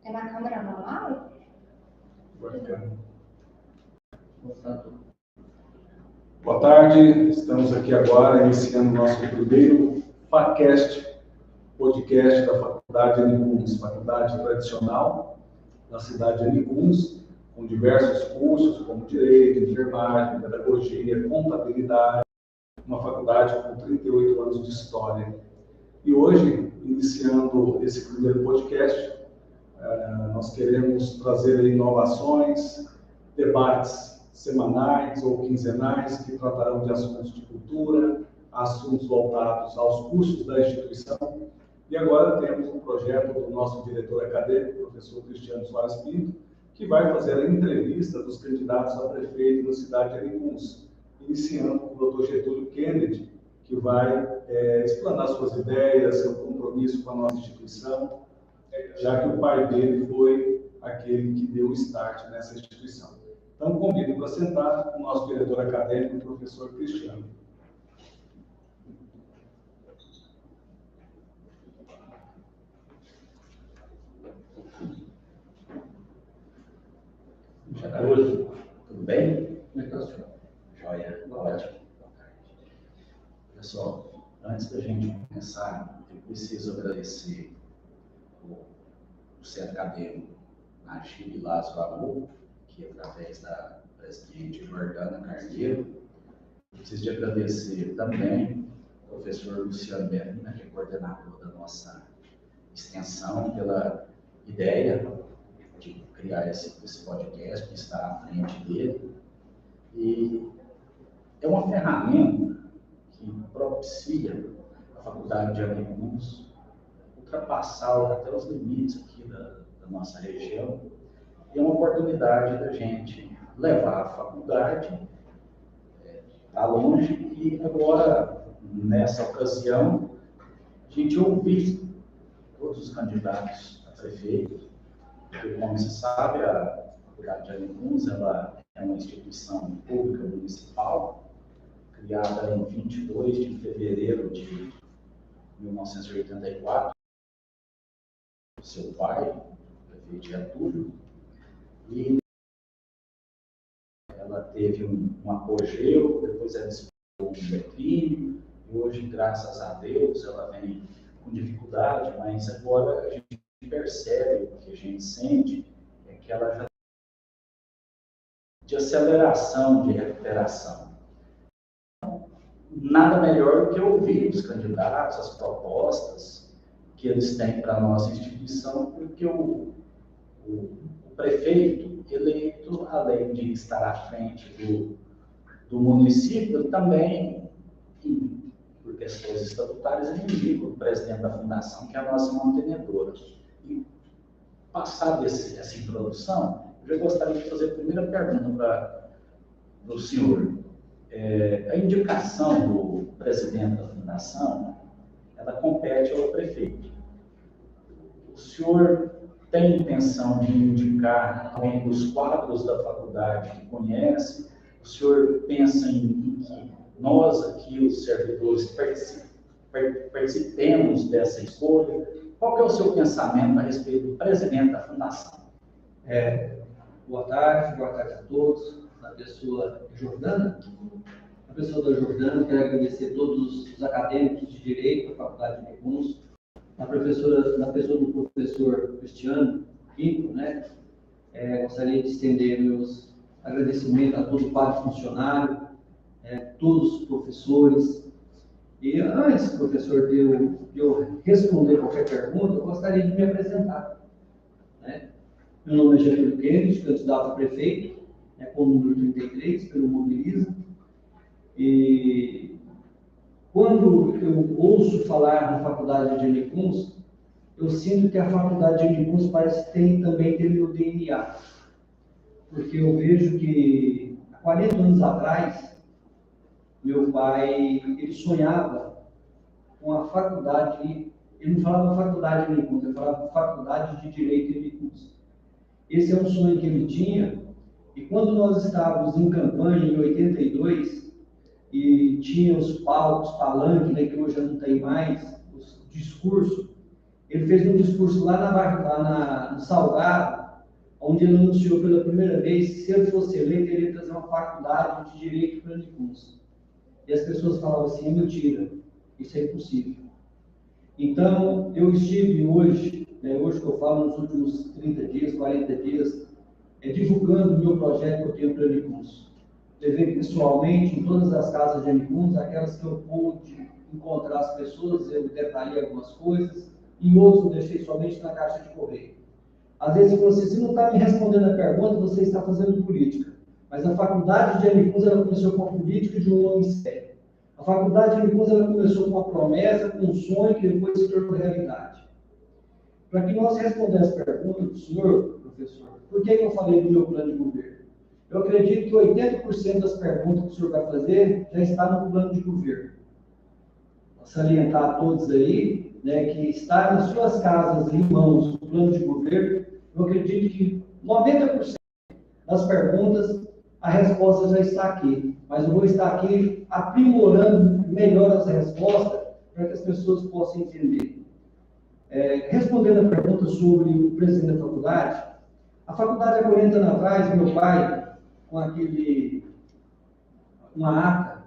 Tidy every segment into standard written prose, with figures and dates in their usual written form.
É na câmera normal? Bacana. Boa tarde, estamos aqui agora iniciando o nosso primeiro FACast, podcast da Faculdade Anicuns, faculdade tradicional na cidade de Anicuns, com diversos cursos como Direito, Enfermagem, Pedagogia, Contabilidade, uma faculdade com 38 anos de história. E hoje, iniciando esse primeiro podcast, nós queremos trazer inovações, debates semanais ou quinzenais que tratarão de assuntos de cultura, assuntos voltados aos cursos da instituição. E agora temos um projeto do nosso diretor acadêmico, professor Cristiano Soares Pinto, que vai fazer a entrevista dos candidatos a prefeito da cidade de Anicuns, iniciando com o Dr. Getúlio Kennedy, que vai explanar suas ideias, seu compromisso com a nossa instituição, já que o pai dele foi aquele que deu o start nessa instituição. Então, convido para sentar o nosso diretor acadêmico, o professor Cristiano. Getúlio, tudo bem? Como é que está, senhor? Joia, ótimo. Pessoal, antes da gente começar, eu preciso agradecer o Centro Acadêmico Najib Lázaro Abu, que através da presidente Jordana Carneiro. Preciso de agradecer também o professor Luciano Berlina, que é coordenador da nossa extensão, pela ideia de criar esse podcast, que está à frente dele. E é uma ferramenta que propicia a Faculdade de Anicuns ultrapassar até os limites aqui da nossa região. E é uma oportunidade da gente levar a faculdade para longe e agora, nessa ocasião, a gente ouvir todos os candidatos a prefeito, porque, como se sabe, a Faculdade de Anicuns ela é uma instituição pública municipal, criada em 22 de fevereiro de 1984, seu pai, o prefeito Getúlio, e ela teve um apogeu, depois ela disputou um declínio, e hoje, graças a Deus, ela vem com dificuldade, mas agora a gente percebe, o que a gente sente, é que ela já de aceleração, de recuperação. Nada melhor do que ouvir os candidatos, as propostas que eles têm para a nossa instituição, porque o prefeito eleito, além de estar à frente do município, também, por questões estatutárias, ele indica o presidente da fundação, que é a nossa mantenedora. E, passada essa introdução, eu já gostaria de fazer a primeira pergunta para o senhor. A indicação do presidente da fundação, ela compete ao prefeito. O senhor tem intenção de indicar alguém dos quadros da faculdade que conhece? O senhor pensa em que nós aqui, os servidores, participemos dessa escolha? Qual que é o seu pensamento a respeito do presidente da fundação? Boa tarde a todos. Na pessoa Jordana, na pessoa da Jordana, quero agradecer a todos os acadêmicos de Direito da Faculdade de Anicuns, na pessoa do professor Cristiano Pinto, né? Gostaria de estender meus agradecimentos a todo o quadro funcionário, todos os professores. E antes, professor, de eu responder qualquer pergunta, eu gostaria de me apresentar, né? Meu nome é Getúlio Kennedy, candidato a prefeito, com o número 33, pelo Mobiliza. E quando eu ouço falar na Faculdade de Anicuns, eu sinto que a Faculdade de Anicuns parece que também tem meu DNA. Porque eu vejo que há 40 anos atrás, meu pai, ele sonhava com a faculdade, ele não falava faculdade de Anicuns, ele falava faculdade de Direito de Anicuns. Esse é um sonho que ele tinha, e quando nós estávamos em campanha, em 82, e tinha os palcos, palanques, né, que hoje já não tem mais, os discursos, ele fez um discurso no Salgado, onde ele anunciou pela primeira vez que se ele fosse eleito, ele ia trazer uma faculdade de Direito para Nicuns. E as pessoas falavam assim, é mentira, isso é impossível. Então, eu estive hoje, hoje que eu falo, nos últimos 30 dias, 40 dias, divulgando o meu projeto que eu tenho para Nicuns. Levei pessoalmente em todas as casas de Nicuns, aquelas que eu pude encontrar as pessoas, eu detalhei algumas coisas, e outros eu deixei somente na caixa de correio. Às vezes você não está me respondendo a pergunta, você está fazendo política. Mas a faculdade de Nicuns, ela começou com a política de um homem sério. A faculdade de Nicuns, ela começou com uma promessa, com um sonho, que depois se tornou realidade. Para que nós respondamos as perguntas do senhor, professor, por que eu falei do meu plano de governo? Eu acredito que 80% das perguntas que o senhor vai fazer já está no plano de governo. Vou salientar a todos aí, que está nas suas casas, em mãos, o plano de governo. Eu acredito que 90% das perguntas, a resposta já está aqui. Mas eu vou estar aqui aprimorando melhor as respostas para que as pessoas possam entender. Respondendo a pergunta sobre o presidente da faculdade, a faculdade há 40 anos atrás, meu pai, com uma ata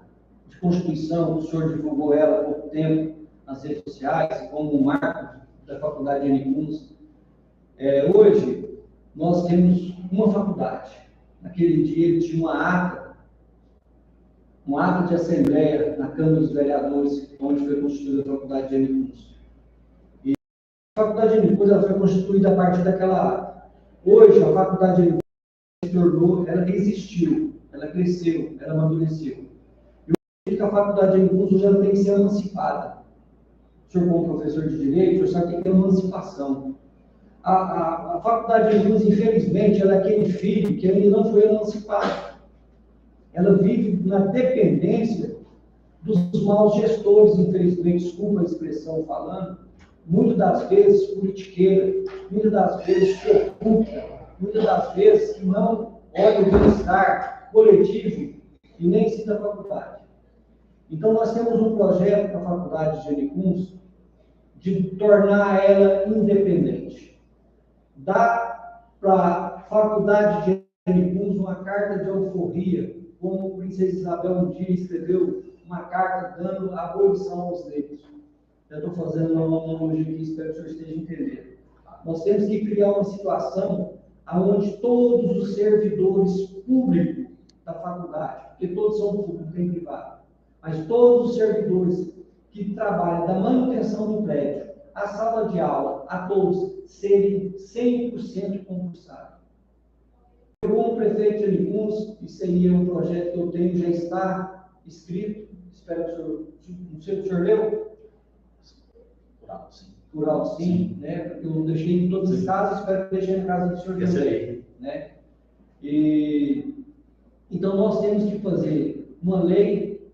de Constituição, o senhor divulgou ela há pouco tempo nas redes sociais, como um marco da faculdade de Nicuns. Hoje, nós temos uma faculdade. Naquele dia, ele tinha uma ata de assembleia na Câmara dos Vereadores, onde foi constituída a faculdade de Nicuns. E a faculdade de Nicuns foi constituída a partir daquela ata. Hoje, a faculdade de Nicuns se tornou, ela existiu, ela cresceu, ela amadureceu. Eu acredito que a faculdade de Nicuns hoje ela tem que ser emancipada. O senhor, como professor de Direito, o senhor sabe que tem emancipação. A faculdade de Nicuns, infelizmente, ela é aquele filho que ainda não foi emancipado. Ela vive na dependência dos maus gestores, infelizmente, desculpa a expressão falando, muitas das vezes politiqueira, muitas das vezes corrupta, muitas das vezes que não olha o bem-estar coletivo e nem cita a faculdade. Então, nós temos um projeto para a faculdade de Nicuns de tornar ela independente. Dá para a faculdade de Nicuns uma carta de alforria, como a princesa Isabel um dia escreveu uma carta dando abolição aos negros. Eu estou fazendo uma analogia aqui, espero que o senhor esteja entendendo. Nós temos que criar uma situação onde todos os servidores públicos da faculdade, porque todos são públicos, tem privado, mas todos os servidores que trabalham da manutenção do prédio, a sala de aula, a todos, serem 100% concursados. Como prefeito de Nicuns, isso aí é um projeto que eu tenho, já está escrito, espero que o senhor, não sei se o senhor leu? Por alto, sim, né? Porque eu deixei em todas as casas, espero que deixei na casa do senhor também, né? Então, nós temos que fazer uma lei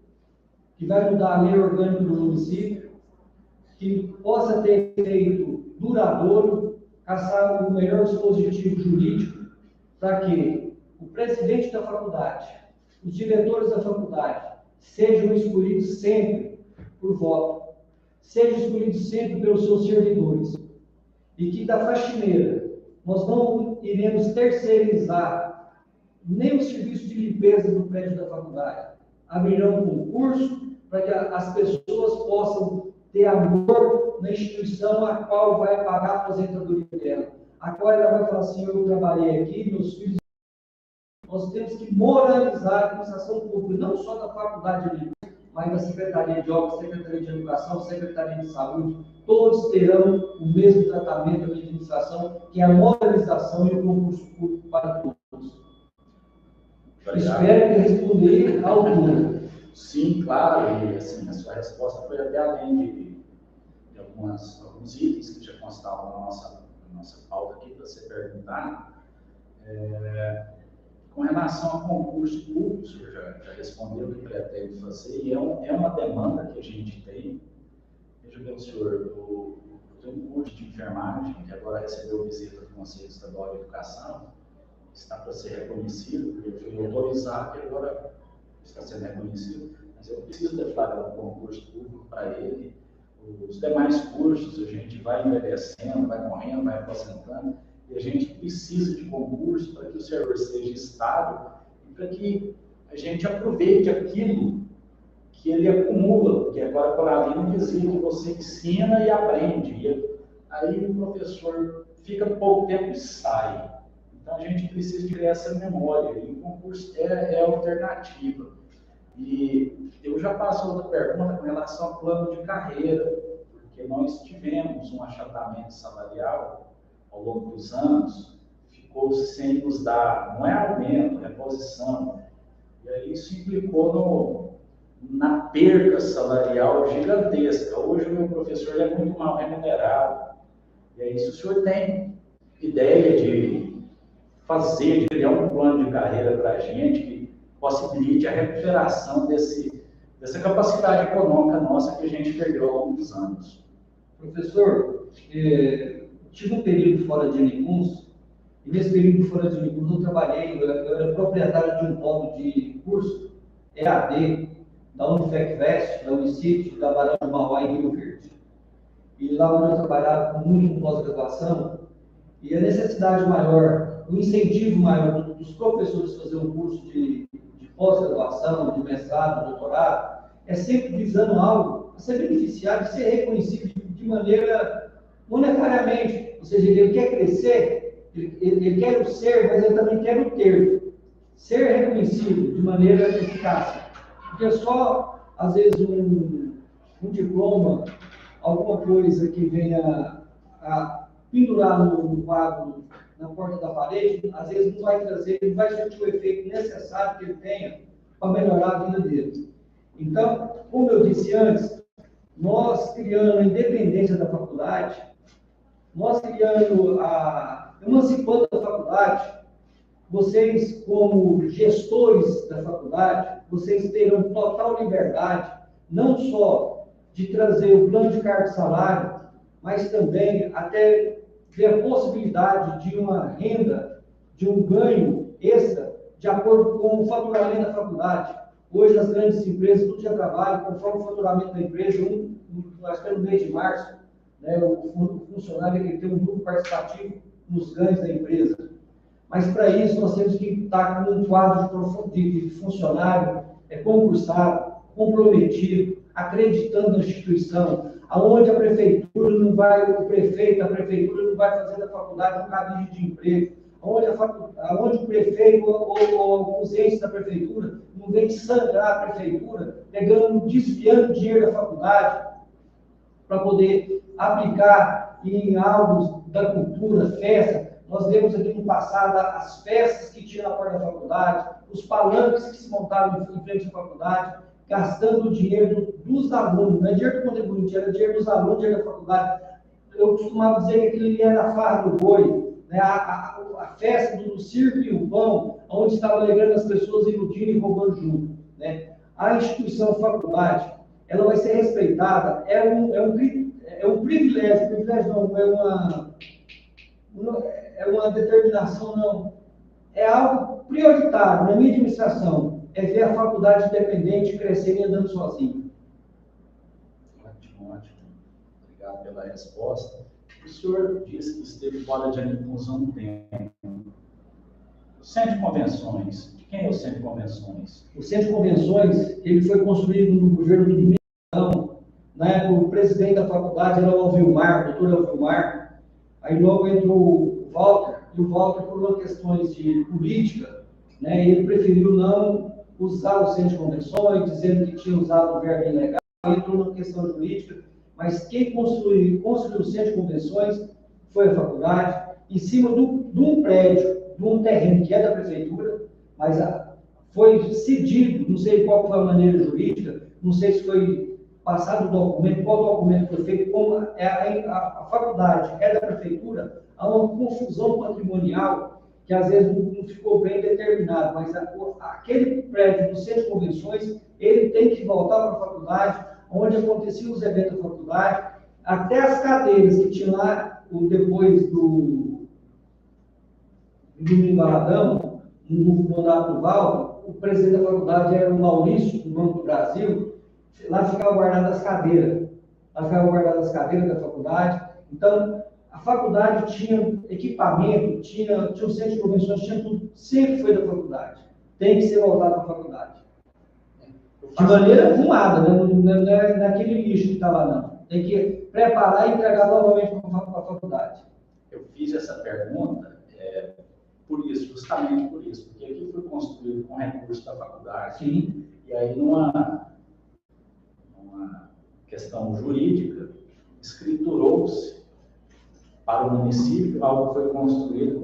que vai mudar a lei orgânica do município, que possa ter efeito duradouro, caçar o melhor dispositivo jurídico, para que o presidente da faculdade, os diretores da faculdade, sejam escolhidos sempre por voto, sejam escolhidos sempre pelos seus servidores, e que da faxineira nós não iremos terceirizar nem o serviço de limpeza do prédio da faculdade. Abrirão um concurso para que as pessoas possam ter amor na instituição a qual vai pagar a aposentadoria dela. Agora ela vai falar assim, eu trabalhei aqui, meus filhos... Nós temos que moralizar a administração pública, não só da faculdade de Nicuns, mas da Secretaria de Obras, Secretaria de Educação, Secretaria de Saúde. Todos terão o mesmo tratamento da administração, que é a moralização e o concurso público para todos. Espero que responder à altura. Sim, claro, e assim, a sua resposta foi até além de alguns itens que já constavam na nossa pauta aqui para você perguntar. Com relação ao concurso público, o senhor já respondeu o que pretende fazer, e é uma demanda que a gente tem. Veja bem, senhor, eu tenho um curso de enfermagem, que agora recebeu visita do Conselho Estadual de Educação, está para ser reconhecido, porque eu fui autorizado e agora está sendo reconhecido, mas eu preciso deflagrar um concurso público para ele. Os demais cursos, a gente vai envelhecendo, vai morrendo, vai aposentando, e a gente precisa de concurso para que o servidor seja estável e para que a gente aproveite aquilo que ele acumula, porque agora a Coralina dizia que você ensina e aprende, e aí o professor fica pouco tempo e sai. Então a gente precisa de criar essa memória, e o concurso é a alternativa. E eu já passo outra pergunta com relação ao plano de carreira, porque nós tivemos um achatamento salarial ao longo dos anos, ficou sem nos dar, não é aumento, é reposição, e aí isso implicou na perda salarial gigantesca. Hoje o meu professor é muito mal remunerado, e aí se o senhor tem ideia de fazer, de criar um plano de carreira para a gente que possibilite a recuperação dessa capacidade econômica nossa que a gente perdeu ao longo dos anos. Professor, tive um período fora de Anicuns, e nesse período fora de Anicuns eu trabalhei, eu era proprietário de um polo de curso EAD da Unifecvest, da Unicity, da Barão de Mauá em Rio Verde. E lá onde eu trabalhava muito com pós-graduação, e a necessidade maior, o incentivo maior dos professores fazer um curso de pós-graduação, de mestrado, de doutorado, é sempre visando algo a ser beneficiado, de ser reconhecido de maneira monetariamente. Ou seja, ele quer crescer, ele quer o ser, mas ele também quer o ter. Ser reconhecido de maneira eficaz. Porque só, às vezes, um diploma, alguma coisa que venha a pendurar no quadro, na porta da parede, às vezes não vai trazer, não vai surtir o efeito necessário que ele tenha para melhorar a vida dele. Então, como eu disse antes, nós criando a independência da faculdade, nós criando emancipando a faculdade, vocês, como gestores da faculdade, vocês terão total liberdade, não só de trazer o plano de cargo e salário, mas também até ter a possibilidade de uma renda, de um ganho extra, de acordo com o faturamento da faculdade. Hoje, as grandes empresas, tudo já trabalham conforme o faturamento da empresa. Acho que no mês de março, né, o funcionário ele tem um grupo participativo nos ganhos da empresa. Mas, para isso, nós temos que estar com um quadro de funcionário concursado, comprometido, acreditando na instituição, aonde a prefeitura não vai, o prefeito, a prefeitura não vai fazer da faculdade um cabide de emprego, aonde o prefeito ou os entes da prefeitura não vem sangrar a prefeitura, desviando dinheiro da faculdade para poder aplicar em algo da cultura, festa. Nós vemos aqui no passado as festas que tinha na porta da faculdade, os palanques que se montavam em frente à faculdade, gastando o dinheiro dos alunos, não é dinheiro do contribuinte, era dinheiro dos alunos, dinheiro da faculdade. Eu costumava dizer que aquilo era a farra do boi, né? A festa do circo e o pão, onde estava alegrando as pessoas, iludindo e roubando junto. Né? A instituição faculdade, ela vai ser respeitada, é um privilégio não, é uma determinação, não. É algo prioritário na minha administração, é ver a faculdade independente crescer e andando sozinho. Ótimo, ótimo. Obrigado pela resposta. O senhor disse que esteve fora de Anicuns há um tempo. O Centro de Convenções, de quem é o Centro de Convenções? O Centro de Convenções, ele foi construído no governo do Milão. Na época, o presidente da faculdade era o Alvilmar, o doutor Alvilmar. Aí logo entrou o Walter, e o Walter, por questões de política, né, ele preferiu não usar o Centro de Convenções, dizendo que tinha usado o verbo ilegal, entrou na questão jurídica, mas quem construiu o Centro de Convenções foi a faculdade, em cima de um prédio, de um terreno que é da prefeitura, mas foi cedido, não sei qual foi a maneira jurídica, não sei se foi passado o documento, qual documento foi feito, como a faculdade é da prefeitura, há uma confusão patrimonial que às vezes não ficou bem determinado, mas aquele prédio do Centro de Convenções, ele tem que voltar para a faculdade, onde aconteciam os eventos da faculdade, até as cadeiras que tinham lá, depois do Embaladão, no mandato do Valdo, o presidente da faculdade era o Maurício, do Banco do Brasil, lá ficavam guardadas as cadeiras. lá ficavam guardadas as cadeiras da faculdade. Então, a faculdade tinha equipamento, tinha um centro de convenções, tinha tudo, sempre foi da faculdade. Tem que ser voltado para a faculdade. De maneira arrumada, né? Não é naquele lixo que está lá, não. Tem que preparar e entregar novamente para a faculdade. Eu fiz essa pergunta por isso, justamente por isso, porque aqui foi construído com recurso da faculdade. Sim. E aí, numa questão jurídica, escriturou-se para o município algo que foi construído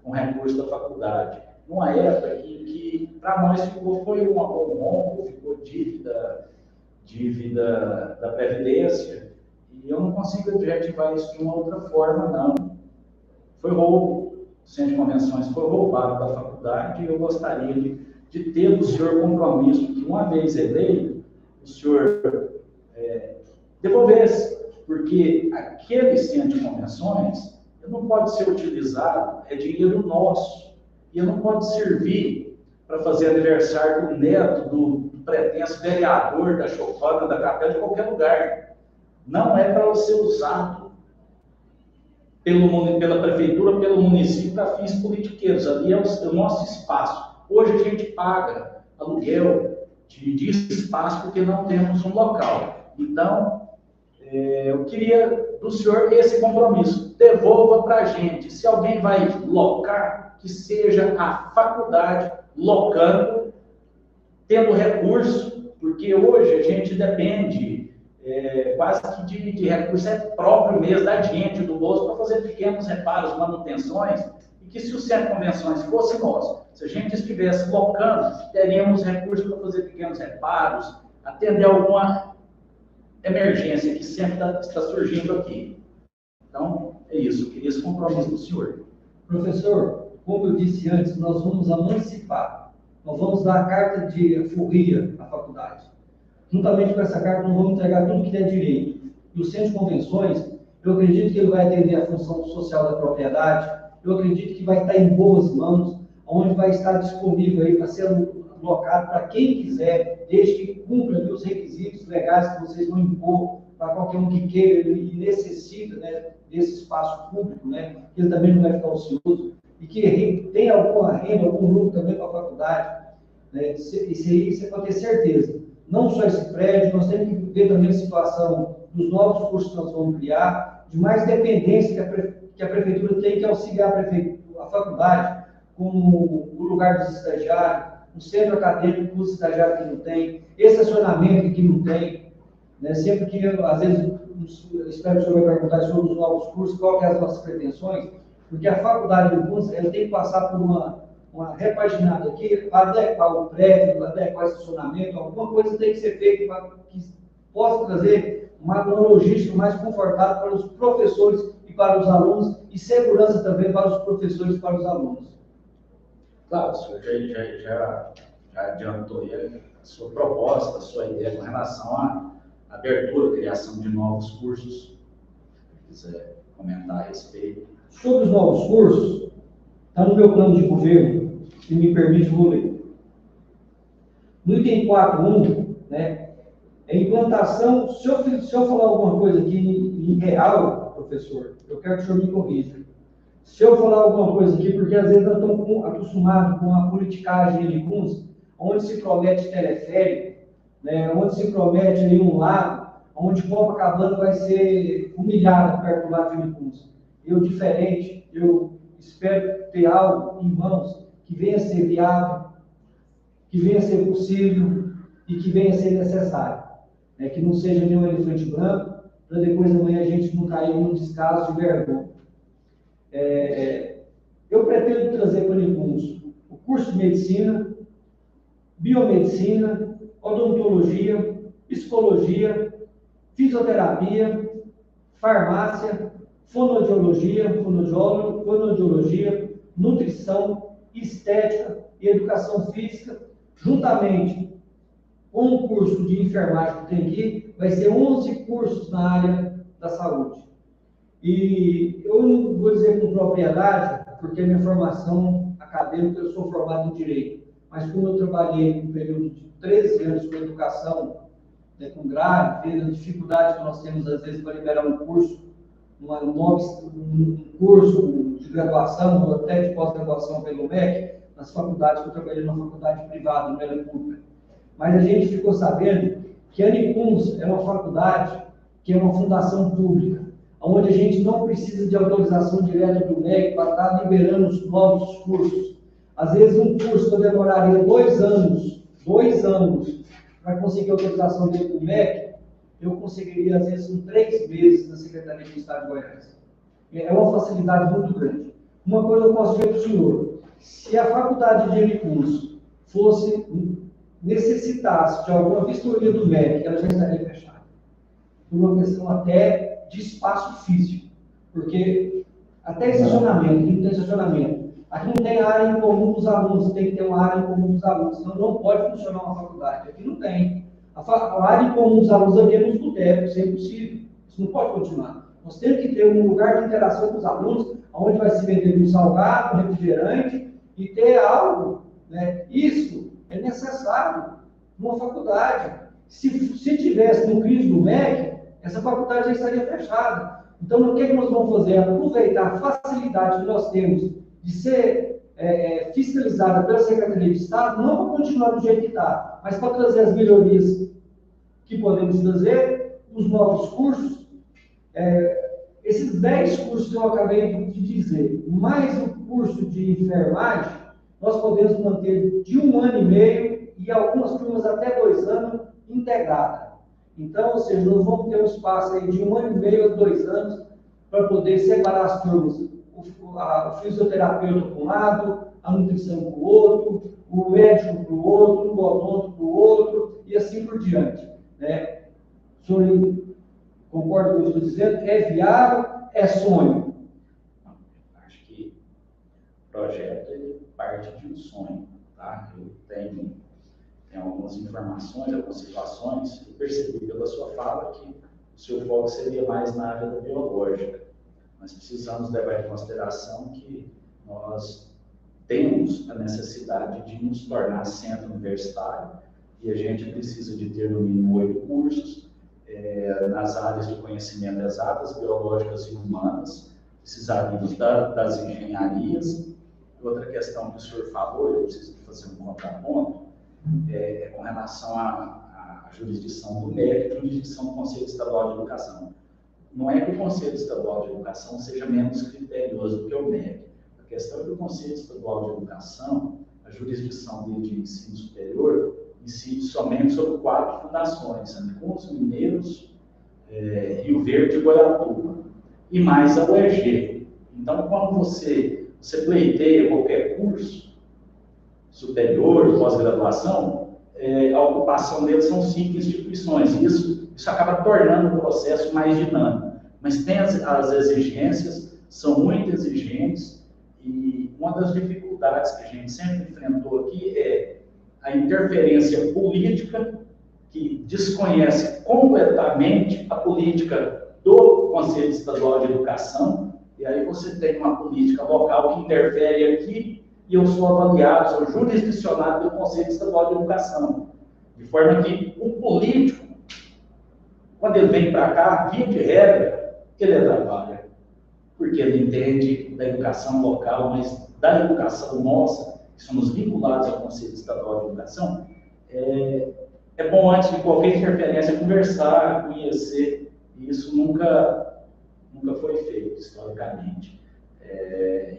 com recurso da faculdade. Numa época em que, para nós, foi um rombo, ficou dívida da Previdência, e eu não consigo adjetivar isso de uma outra forma, não. Foi roubo. O Centro de Convenções foi roubado da faculdade, e eu gostaria de ter do senhor compromisso que, uma vez eleito, o senhor devolvesse, porque aquele Centro de Convenções não pode ser utilizado, é dinheiro nosso, e não pode servir para fazer aniversário do neto, do pretenso vereador, da chofana, da capela, de qualquer lugar. Não é para ser usado pela prefeitura, pelo município, para fins politiqueiros. Ali é o nosso espaço. Hoje a gente paga aluguel de espaço porque não temos um local. Então, eu queria do senhor esse compromisso. Devolva para a gente. Se alguém vai locar, que seja a faculdade locando, tendo recurso, porque hoje a gente depende quase que de recurso próprio mesmo da gente, do bolso, para fazer pequenos reparos, manutenções, e que se o Centro de Convenções fosse nosso, se a gente estivesse locando, teríamos recursos para fazer pequenos reparos, atender alguma emergência que sempre está surgindo aqui. Então, é isso, eu queria esse compromisso do senhor. Professor, como eu disse antes, nós vamos emancipar, nós vamos dar a carta de forria à faculdade. Juntamente com essa carta, nós vamos entregar tudo que tem direito. E o Centro de Convenções, eu acredito que ele vai atender a função social da propriedade, eu acredito que vai estar em boas mãos, onde vai estar disponível aí para ser alocado para quem quiser, desde que cumpra os requisitos legais que vocês vão impor para qualquer um que queira e necessita, né, desse espaço público, né, que ele também não vai ficar ocioso, e que tem alguma renda, algum lucro também para a faculdade. Né, isso aí você pode ter certeza. Não só esse prédio, nós temos que ver também a situação dos novos cursos que nós vamos criar, de mais dependência que a prefeitura tem que auxiliar a faculdade, como o lugar dos estagiários, um centro acadêmico para os estagiários que não tem, estacionamento que não tem, né? Sempre que, às vezes, espero que o senhor vai perguntar sobre os novos cursos, qual que é as nossas pretensões, porque a faculdade do curso, ela tem que passar por uma repaginada aqui, para adequar o prédio, adequar o estacionamento, alguma coisa tem que ser feita para que possa trazer uma logística mais confortável para os professores e para os alunos, e segurança também para os professores e para os alunos. Claro, o senhor já adiantou aí a sua proposta, a sua ideia com relação à abertura, criação de novos cursos. Se quiser comentar a respeito. Sobre os novos cursos, está no meu plano de governo, se me permite, vou ler. No item 4.1, né, é implantação. Se eu falar alguma coisa aqui em real, professor, eu quero que o senhor me corrija. Se eu falar alguma coisa aqui, porque às vezes nós estamos acostumados com a politicagem de Licuns, onde se promete teleférico, né, onde se promete ali um lago, onde Copacabana vai ser humilhada perto do lago de Licuns. Eu, diferente, eu espero ter algo em mãos que venha a ser viável, que venha a ser possível e que venha a ser necessário. Né? Que não seja nenhum elefante branco, para depois amanhã a gente não cair num descaso de vergonha. Eu pretendo trazer para Licuns o curso de medicina, biomedicina, odontologia, psicologia, fisioterapia, farmácia, fonoaudiologia, nutrição, estética e educação física, juntamente com o curso de enfermagem que tem aqui, vai ser 11 cursos na área da saúde. E eu não vou dizer com propriedade, porque a minha formação acadêmica, eu sou formado em Direito, mas como eu trabalhei no período de 13 anos com educação né, com grave, vendo a dificuldade que nós temos, às vezes, para liberar um curso, um curso de graduação, ou até de pós-graduação pelo MEC, nas faculdades que eu trabalhei numa faculdade privada, não era pública. Mas a gente ficou sabendo que a Nicuns é uma faculdade que é uma fundação pública, onde a gente não precisa de autorização direta do MEC para estar liberando os novos cursos. Às vezes um curso que eu demoraria 2 anos para conseguir autorização dentro do MEC, eu conseguiria, às vezes, em 3 meses na Secretaria de Estado de Goiás. É uma facilidade muito grande. Uma coisa eu posso dizer para o senhor: se a faculdade de Nicuns necessitasse de alguma vistoria do MEC, ela já estaria fechada. Por uma questão até de espaço físico. Porque até estacionamento, não tem estacionamento. Aqui não tem área em comum dos alunos, tem que ter uma área em comum dos alunos. Então não pode funcionar uma faculdade. Aqui não tem. A área em comum dos alunos aqui é nos botecos, isso é impossível. Isso não pode continuar. Nós temos que ter um lugar de interação com os alunos, onde vai se vender um salgado, um refrigerante, e ter algo, né? Isso é necessário numa faculdade. Se tivesse no CRIS do MEC, essa faculdade já estaria fechada. Então, o que é que nós vamos fazer? Aproveitar a facilidade que nós temos de ser fiscalizada pela Secretaria de Estado, não para continuar do jeito que está, mas para trazer as melhorias que podemos trazer, os novos cursos, esses 10 cursos que eu acabei de dizer, mais o curso de enfermagem, nós podemos manter de 1 ano e meio e algumas turmas até 2 anos integrada. Então, ou seja, nós vamos ter um espaço aí de 1 ano e meio a 2 anos para poder separar as turmas. O fisioterapeuta para um lado, a nutrição para o outro, o médico para o outro, o odonto para o outro, e assim por diante. Né? O senhor concorda com o que eu estou dizendo? É viável? É sonho? Acho que o projeto ele parte de um sonho. Tá? Eu tenho algumas informações, algumas situações, eu percebi pela sua fala que o seu foco seria mais na área da biológica. Nós precisamos levar em consideração que nós temos a necessidade de nos tornar centro universitário e a gente precisa de ter no mínimo 8 cursos nas áreas de conhecimento exatas, biológicas e humanas. Precisaríamos das engenharias. Outra questão que o senhor falou, eu preciso fazer um contraponto, com relação à jurisdição do MEC, jurisdição do Conselho Estadual de Educação. Não é que o Conselho Estadual de Educação seja menos criterioso do que o MEC. A questão é que o Conselho Estadual de Educação, a jurisdição dele de ensino superior, incide somente sobre 4 fundações: Nicuns, Mineiros, Rio Verde e Goiatuba, e mais a UEG. Então, quando você pleiteia qualquer curso superior, pós-graduação, a ocupação deles são 5 instituições. Isso acaba tornando o processo mais dinâmico. Mas tem as exigências, são muito exigentes, e uma das dificuldades que a gente sempre enfrentou aqui é a interferência política, que desconhece completamente a política do Conselho Estadual de Educação, e aí você tem uma política local que interfere aqui, e eu sou avaliado, sou jurisdicionado pelo Conselho Estadual de Educação. De forma que o político, quando ele vem para cá, via de regra, ele trabalha. Porque ele entende da educação local, mas da educação nossa, que somos vinculados ao Conselho Estadual de Educação, é bom, antes de qualquer interferência, conversar, conhecer. E isso nunca foi feito, historicamente.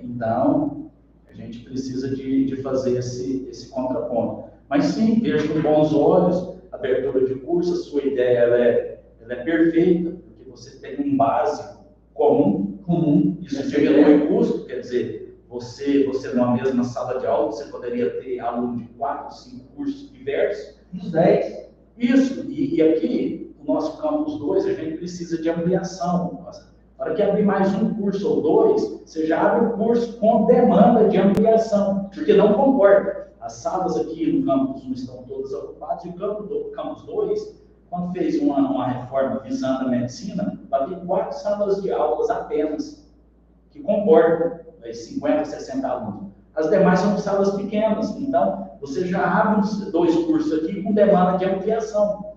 Então, a gente precisa de fazer esse contraponto. Mas sim, vejo com bons olhos a abertura de curso, a sua ideia ela é perfeita, porque você tem um básico comum, isso diminui o custo, quer dizer, você numa mesma sala de aula, você poderia ter aluno de 4, 5 cursos diversos. Uns 10. Isso, e aqui, o nosso campus 2, a gente precisa de ampliação. Na hora que abrir mais um curso ou 2, você já abre o curso com demanda de ampliação, porque não concorda. As salas aqui no campus 1 estão todas ocupadas, e o campus 2, quando fez uma reforma visando a medicina, vai ter 4 salas de aulas apenas, que comportam 50, 60 alunos. As demais são salas pequenas, então você já abre 2 cursos aqui com demanda de ampliação.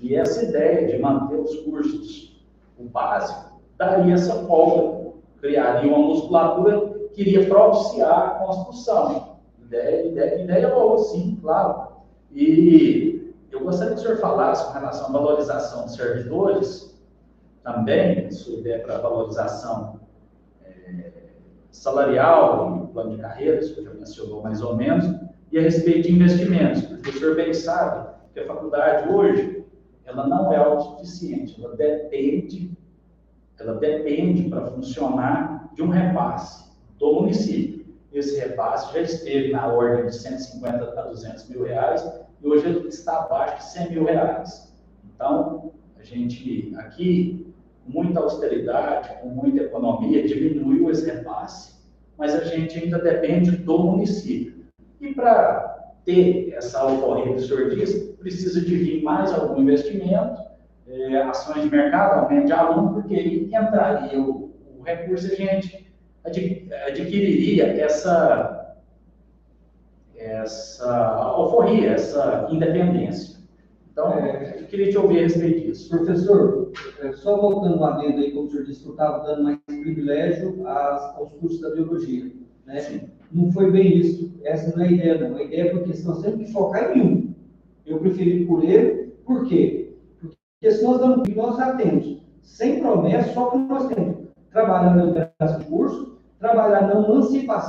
E essa ideia de manter os cursos, o básico, daria essa folga, criaria uma musculatura que iria propiciar a construção. Ideia boa, sim, claro. E eu gostaria que o senhor falasse com relação à valorização dos servidores, também, sua ideia para a valorização salarial e plano de carreira, isso já mencionou mais ou menos, e a respeito de investimentos, porque o senhor bem sabe que a faculdade hoje, ela não é autossuficiente, ela depende para funcionar de um repasse do município. Esse repasse já esteve na ordem de 150 a 200 mil reais e hoje ele está abaixo de 100 mil reais. Então, a gente aqui, com muita austeridade, com muita economia, diminuiu esse repasse, mas a gente ainda depende do município. E para ter essa alforria que o senhor disse, precisa de vir mais algum investimento, ações de mercado, aumento de aluno, porque aí entraria o recurso, a gente adquiriria essa alforria, essa independência. Então, eu queria te ouvir a respeito disso. Professor, só voltando um adendo aí, como o senhor disse, que eu estava dando mais privilégio aos cursos da biologia, né? Sim. Não foi bem isso, essa não é a ideia, não. A ideia é porque nós temos que focar em um. Eu preferi por ele, por quê? Porque se nós damos, nós já temos, sem promessa, só que nós temos trabalhando na liberação de curso, trabalhar na emancipação